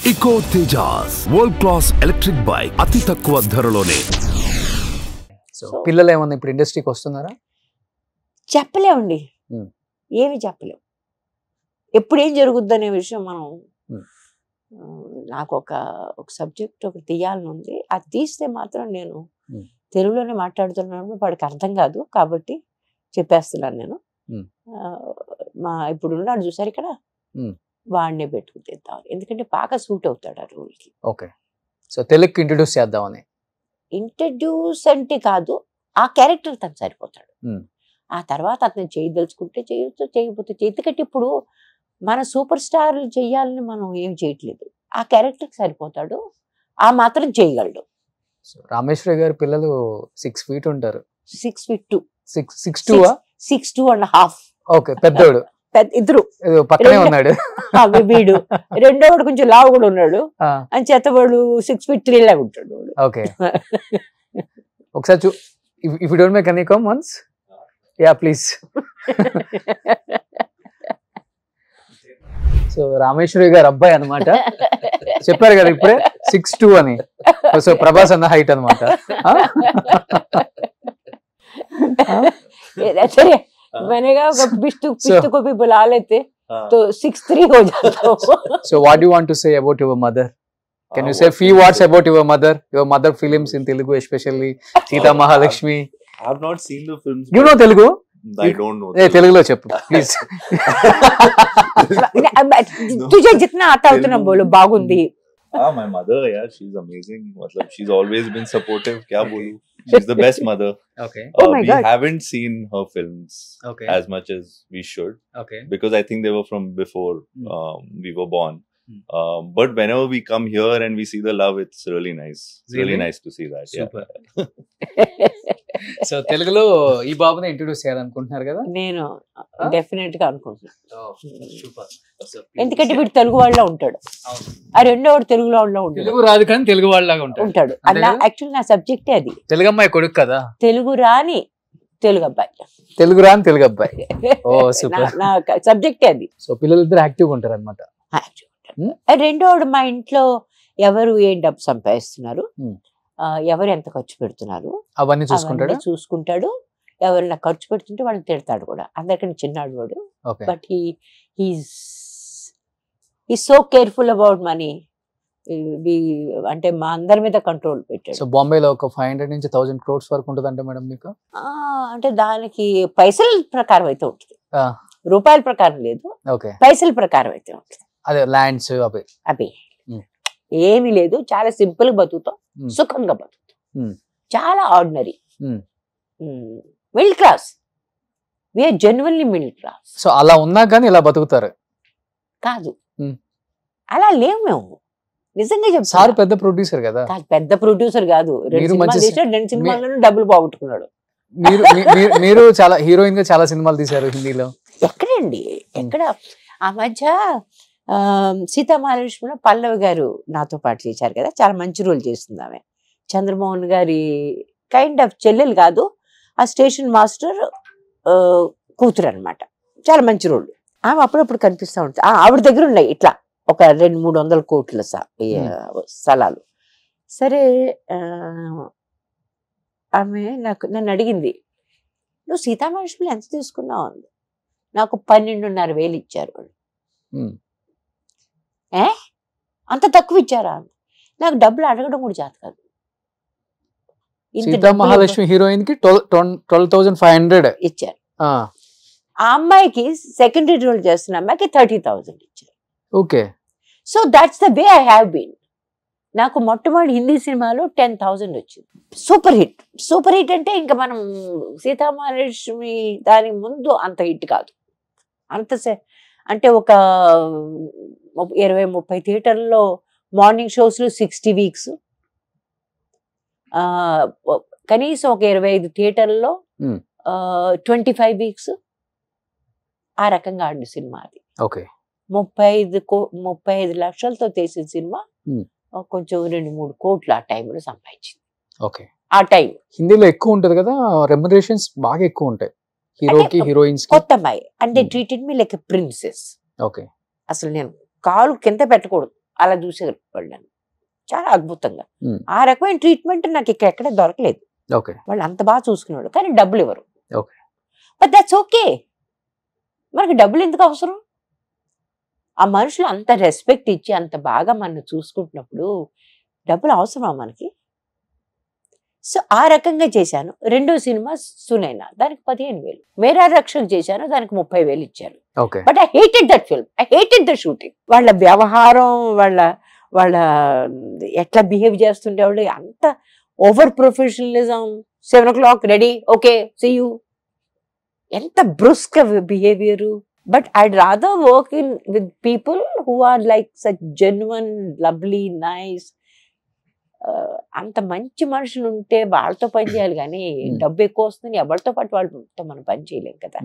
Eco Tejas world class electric bike అతి తక్కువ ధరలోనే. So పిల్లలు ఏమన్నా ఇప్పుడు ఇండస్ట్రీకి వస్తున్నారా? చెప్పలేమండి, ఏమి చెప్పలేము. ఎప్పుడు ఏం జరుగుద్ది అనే విషయం మనం నాకు ఒక సబ్జెక్ట్ ఒకటి తీయాలని ఉంది. అది తీస్తే మాత్రం నేను తెలుగులోనే మాట్లాడుతున్నాను, వాడికి అర్థం కాదు కాబట్టి చెప్పేస్తున్నాను నేను. ఇప్పుడు ఉన్నాడు చూసారు ఇక్కడ, వాడినే పెట్టుకు తీద్దాం, ఎందుకంటే బాగా సూట్ అవుతాడు ఆ రోల్కి. ఓకే, సో తెలుగుకి ఇంట్రడ్యూస్ చేద్దామని. ఇంట్రడ్యూస్ అంటే కాదు, ఆ క్యారెక్టర్ తను సరిపోతాడు. ఆ తర్వాత అతను చేయదలుచుకుంటే చేయొచ్చు, చేయకపోతే ఎందుకంటే ఇప్పుడు మన సూపర్ స్టార్లు చెయ్యాలని మనం ఏం చేయట్లేదు, ఆ క్యారెక్టర్కి సరిపోతాడు, ఆ మాత్రం చేయగలడు. రామేశ్వరి గారి పిల్లలు 6 feet ఉంటారు. 6 feet 2. 6'2". ఓకే, పెద్దోడు ఇద్దరు పక్కనే ఉన్నాడు. వీడు రెండోవాడు కొంచెం లావు కూడా ఉన్నాడు, అని చేతవాడు 6 feet 3 లాగా ఉంటాడు. ఓకే, ఒకసారి if you don't make any come once, yeah please. So Rameshwari గారు అబ్బాయి అన్నమాట, చెప్పారు కదా ఇప్పుడే 6'2" అని. సో ప్రభాస్ అన్న హైట్ అన్నమాట. सरे मैंने कहा पिस्तु को भी बुला लेते तो 6'3" हो जाता. So what do you want to say about your mother? Can you say few words about your mother films in Telugu, especially Sita Mahalakshmi? I have not seen the films. You know Telugu? I don't know. Telugulo cheppu please. तुझे जितना आता उतना बोलो, बागुंदी. My mother, yeah, she's amazing. She's always been supportive. Kya bolu? She's the best mother. Okay. Oh my God. We haven't seen her films as much as we should. Okay. Because I think they were from before we were born. But whenever we come here and we see the love, it's really nice. It's really nice to see that. Super. So తెలుగులో ఈ బాబుని introduce చేయాలనుకుంటున్నారు కదా? నేను definite గా అనుకుంటున్నాను, ఎందుకంటే వీడు తెలుగు వాళ్ళ ఉంటాడు, ఆ రెండో వాడు తెలుగు వాళ్ళ ఉంటాడు. తెలుగు రాదు కానీ తెలుగు వాళ్ళలాగా ఉంటాడు. యాక్చువల్లీ నా సబ్జెక్టే అది. తెలుగు అమ్మాయి కొడుకు కదా? తెలుగు రాని తెలుగు అబ్బాయి. తెలుగు రాని తెలుగు అబ్బాయి. ఓ సూపర్, నా సబ్జెక్టే అది. సో పిల్లలిద్దరు యాక్టివ్గా ఉంటారు అనమాట. రెండోడు మా ఇంట్లో ఎవరు ఏం డబ్బు సంపాదిస్తున్నారు, ఎవరు ఎంత ఖర్చు పెడుతున్నారు అవన్నీ చూసుకుంటాడు. ఎవరైనా ఖర్చు పెడుతుంటే వాళ్ళని తిడతాడు కూడా. అందరికన్నా చిన్నాడు వాడు, but he's so careful about money. అంటే మా అందరి మీద కంట్రోల్ పెట్టాడు. సో బాంబేలో ఒక 500 నుంచి 1000 crores వరకు ఉంటుంది అంటే మేడం మీకు? అంటే దానికి పైసల ప్రకారం అయితే ఉంటుంది, రూపాయల ప్రకారం లేదు, పైసల ప్రకారం అయితే ఉంటుంది. అదే ల్యాండ్స్ అవి ఏమీ లేదు, చాలా సింపుల్ గా బతుకుతాం, సుఖంగా బతుకుతాం, చాలా ordinary, middle class. We are genuinely middle class. So అలా ఉన్నా కానీ ఇలా బతుకుతారు కాదు, అలా లేవు మేము, నిజంగా చెప్తాను. సార్ పెద్ద ప్రొడ్యూసర్ కదా? పెద్ద ప్రొడ్యూసర్ కాదు, 2 సినిమాలను డబ్బులు పోగొట్టుకున్నాడు. మీరు చాలా హీరోయిన్ గా చాలా సినిమాలు తీశారు హిందీలో. ఎక్కడండి, ఎక్కడ? ఆ మధ్య సీతా మహాలక్ష్మిలో పల్లవి గారు నాతో పాటు చేశారు కదా, చాలా మంచి రోల్ చేస్తుంది ఆమె. చంద్రమోహన్ గారి కైండ్ ఆఫ్ చెల్లెలు కాదు, ఆ స్టేషన్ మాస్టర్ కూతురు అనమాట. చాలా మంచి రోల్. ఆమె అప్పుడప్పుడు కనిపిస్తూ ఉంటుంది. ఆవిడ దగ్గర ఉన్నాయి ఇట్లా ఒక 200-300 కోట్ల స్థలాలు. సరే ఆమె నన్ను అడిగింది, నువ్వు సీతా మహాలక్ష్మిలో ఎంత తీసుకున్నావు అంది. నాకు 12,500 ఇచ్చారు వాళ్ళు. అంత తక్కువ ఇచ్చారా? నాకు డబ్బులు అడగడం కూడా చేత కాదు. సీతా మహాలక్ష్మి హీరోయిన్ కి 12,500 ఇచ్చారు. ఆ అమ్మాయికి సెకండరీ రోల్ చేస్తున్న అమ్మాయికి 30,000 ఇచ్చారు. Okay, so that's the way I have been. నాకు మొట్టమొదటి హిందీ సినిమాలో 10,000 వచ్చింది. సూపర్ హిట్ అంటే ఇంకా మనం సీతా మహాలక్ష్మి దాని ముందు అంత హిట్ కాదు. అంటే ఒక 20-30 థియేటర్లో మార్నింగ్ షోస్లో 60 weeks, కనీసం ఒక 25 థియేటర్లో 25 weeks, ఆ రకంగా ఆడిన సినిమా అది. 35 లక్షలతో చేసిన సినిమా కొంచెం 2-3 కోట్లు ఆ టైంలో సంపాదించింది. ఆ టైం హిందీలో ఎక్కువ ఉంటది కదా, రెమ్యునరేషన్స్ బాగా ఎక్కువ ఉంటాయి హీరోకి హీరోయిన్స్. కొత్త అమ్మాయి అంటే treated me like a princess. అసలు నేను కాలు కింద పెట్టకూడదు, అలా చూసేవాళ్ళు నన్ను చాలా అద్భుతంగా. Hmm. ఆ రకమైన ట్రీట్మెంట్ నాకు ఎక్కడ దొరకలేదు. ఓకే. వాళ్ళు అంత బాగా చూసుకునేవాడు, కానీ డబ్బులు ఇవ్వరు. Okay. But that's okay. మనకి డబ్బులు ఎందుకు అవసరం? ఆ మనుషులు అంత రెస్పెక్ట్ ఇచ్చి అంత బాగా మనం చూసుకుంటున్నప్పుడు డబ్బులు అవసరమా మనకి? సో ఆ రకంగా చేశాను. రెండో సినిమా సునైనా, దానికి 15,000. మేరా రక్షక్ చేశాను, దానికి 30,000 ఇచ్చారు. Okay. But I hated that film, I hated the shooting. వాళ్ళ వ్యవహారం, వాళ్ళ ఎట్లా బిహేవ్ చేస్తుండేవాళ్ళు, అంత over professionalism. 7 o'clock ready, okay see you, ఎంత brusque behaviour. But I'd rather work in with people who are like such genuine, lovely, nice. అంత మంచి మనుషులు ఉంటే వాళ్ళతో పని చేయాలి, కానీ డబ్బు ఎక్కువ వస్తుంది ఎవరితో పాటు వాళ్ళతో మనం పని చేయలేం కదా.